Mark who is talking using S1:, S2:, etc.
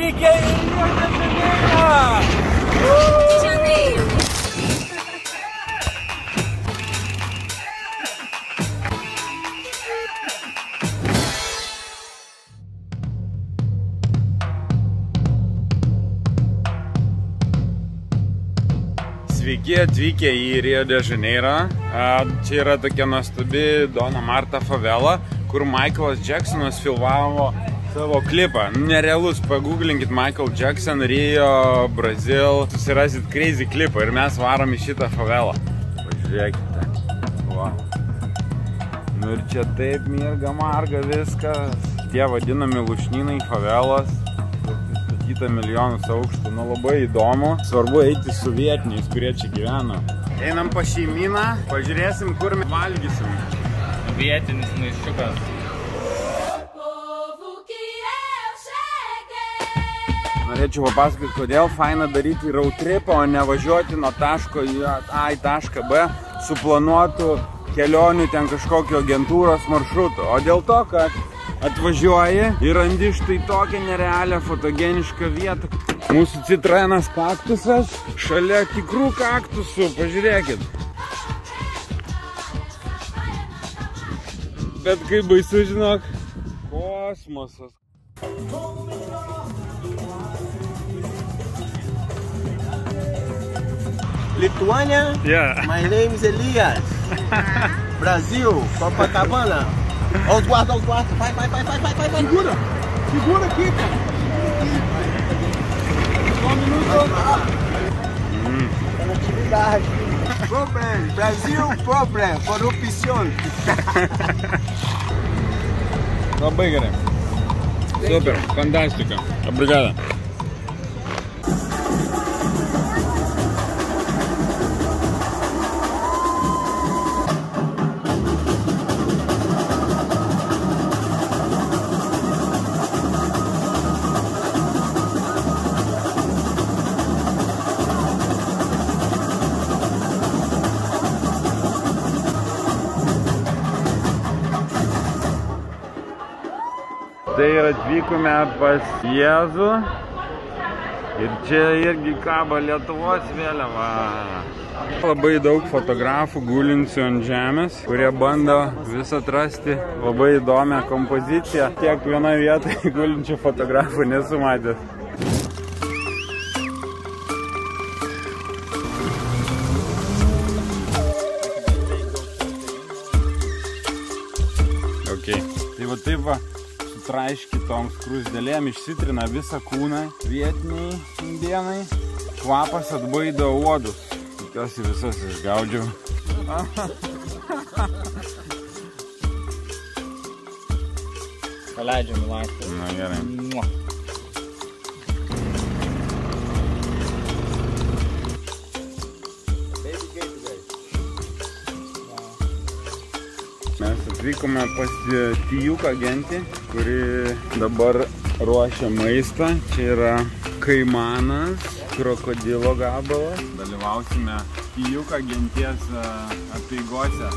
S1: atvykę į Rio de Janeirą! Sveiki atvykę į Rio de Janeirą. Čia yra tokia nuostabi Dona Marta favela, kur Michaelas Jacksonas filmavo savo klipą. Nerealus, pagooglinkit Michael Jackson, Rio, Brazil, susirasit crazy klipą ir mes varom į šitą favelą. Pažiūrėkite. Va. Nu ir čia taip mirga marga viskas. Tie vadinami lūšnynai favelos. Pristatyta milijonus aukštų. Nu labai įdomu. Svarbu eiti su vietiniais, kurie čia gyvena. Einam pa šeimyną, pažiūrėsim, kur mes valgysim.
S2: Vietinis maišiukas.
S1: Norėčiau papasakoti, kodėl faina daryti road tripą, o ne važiuoti nuo taško A į tašką B suplanuotų kelionių ten kažkokio agentūros maršruto. O dėl to, kad atvažiuoji ir randi štai tokią nerealią fotogenišką vietą. Mūsų Citroenas kaktusas šalia tikrų kaktusų, pažiūrėkit. Bet kaip baisu, žinok, kosmosas.
S3: Lituânia?
S1: Yeah.
S3: My name is Elias. Brasil, Copacabana. Olha os guardas, Vai. Segura aqui, cara. Só um minuto. Atividade. Problem. Brasil, problem. Corrupção.
S1: Labai gerai. Super, fantastika. Obrigado. Tai ir atvykome pas Jėzų ir čia irgi kabo Lietuvos vėliava. Labai daug fotografų gulinsių ant žemės, kurie bando vis atrasti labai įdomią kompoziciją. Tiek vienoje vietoje gulinčių fotografų nesu matęs. Okay. Tai va taip va. Traiškitom skrusdelėm išsitrina visą kūną vietiniai indienai. Kvapas atbaido uodus. Tikiuosi visas išgaudžiau.
S2: Paleidžiam į laktą.
S1: Na gerai. Mes atvykome pas Tijuką gentį, kuri dabar ruošia maistą. Čia yra kaimanas, krokodilo gabalas. Dalyvausime Tijuką genties apeigose.